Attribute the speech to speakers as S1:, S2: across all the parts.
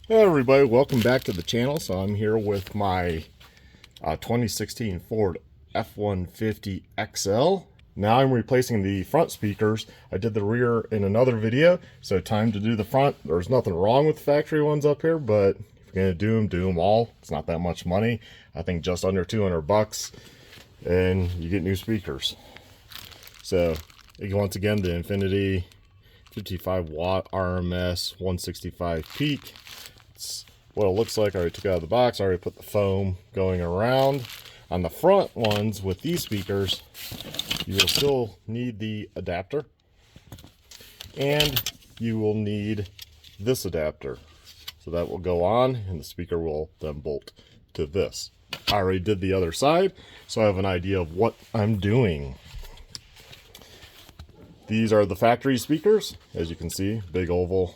S1: Hey everybody, welcome back to the channel. So I'm here with my 2016 Ford F150 XL. Now I'm replacing the front speakers. I did the rear in another video, so time to do the front. There's nothing wrong with the factory ones up here, but if you're gonna do them all. It's not that much money. I think just under 200 bucks, and you get new speakers. So once again, the Infinity 55 watt RMS 165 peak. It's what it looks like. I already took it out of the box. I already put the foam going around. On the front ones with these speakers, you will still need the adapter, and you will need this adapter. So that will go on, and the speaker will then bolt to this. I already did the other side, so I have an idea of what I'm doing. These are the factory speakers, as you can see, big oval.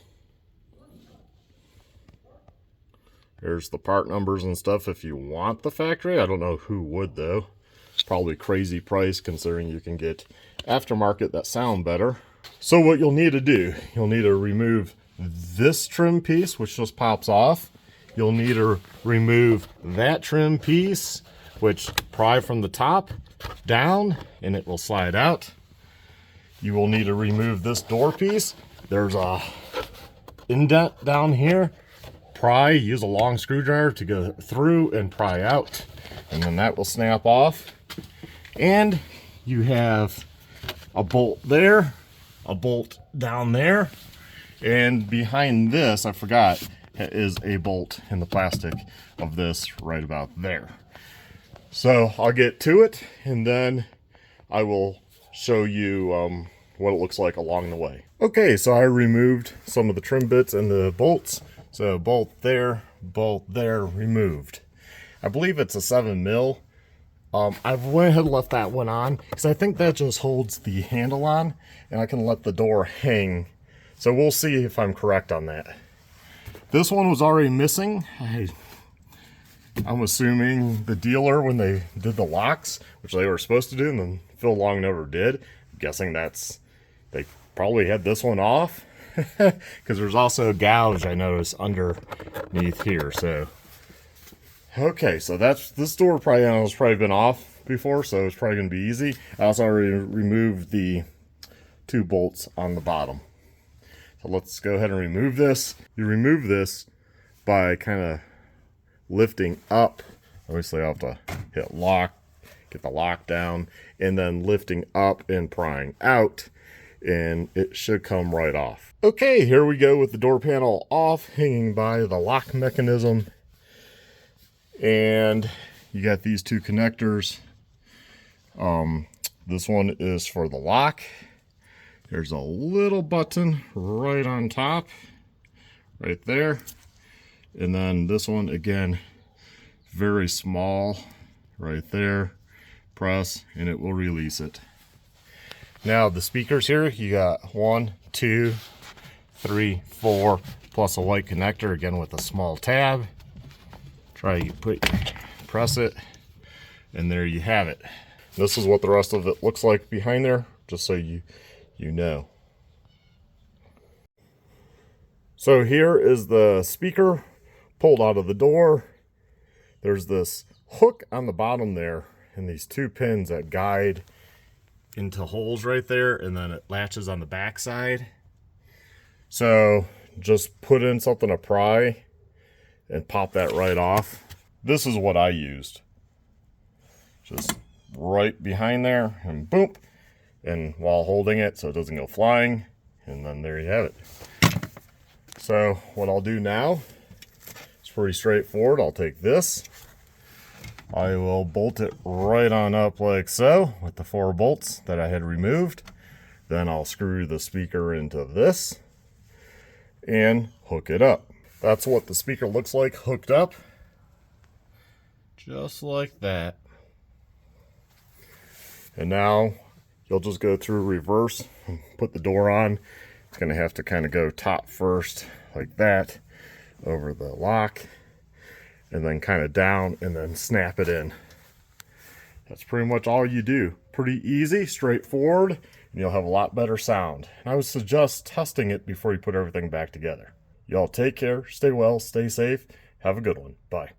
S1: There's the part numbers and stuff if you want the factory. I don't know who would though. Probably crazy price considering you can get aftermarket that sound better. So what you'll need to do, you'll need to remove this trim piece, which just pops off. You'll need to remove that trim piece, which pry from the top down and it will slide out. You will need to remove this door piece. There's a indent down here. Pry, use a long screwdriver to go through and pry out, and then that will snap off. And you have a bolt there, a bolt down there, and behind this, I forgot, is a bolt in the plastic of this right about there. So I'll get to it, and then I will show you what it looks like along the way. Okay, so I removed some of the trim bits and the bolts. So bolt there, removed. I believe it's a 7 mil. I went ahead and left that one on because I think that just holds the handle on, and I can let the door hang. So we'll see if I'm correct on that. This one was already missing. I'm assuming the dealer, when they did the locks, which they were supposed to do, and then Phil Long never did. I'm guessing they probably had this one off. Because there's also a gouge I noticed underneath here. So okay, so this door has probably been off before, so it's probably going to be easy. I also already removed the 2 bolts on the bottom. So let's go ahead and remove this. You remove this by kind of lifting up. Obviously I'll have to hit lock, get the lock down, and then lifting up and prying out, and it should come right off. Okay, here we go with the door panel off, hanging by the lock mechanism. And you got these 2 connectors. This one is for the lock. There's a little button right on top, right there. And then this one, again, very small, right there. Press, and it will release it. Now the speakers here, you got 1, 2, 3, 4, plus a white connector, again with a small tab. Press it, and there you have it. This is what the rest of it looks like behind there, just so you know. So here is the speaker pulled out of the door. There's this hook on the bottom there, and these 2 pins that guide into holes right there, and then it latches on the back side. So just put in something to pry and pop that right off. This is what I used. Just right behind there, and boom, and while holding it so it doesn't go flying, and then there you have it. So what I'll do now is pretty straightforward. I'll take this, I will bolt it right on up like so with the 4 bolts that I had removed. Then I'll screw the speaker into this and hook it up. That's what the speaker looks like hooked up. Just like that. And now you'll just go through reverse and put the door on. It's going to have to kind of go top first like that over the lock, and then kind of down, and then snap it in. That's pretty much all you do. Pretty easy, straightforward, and you'll have a lot better sound. And I would suggest testing it before you put everything back together. Y'all take care, stay well, stay safe. Have a good one. Bye.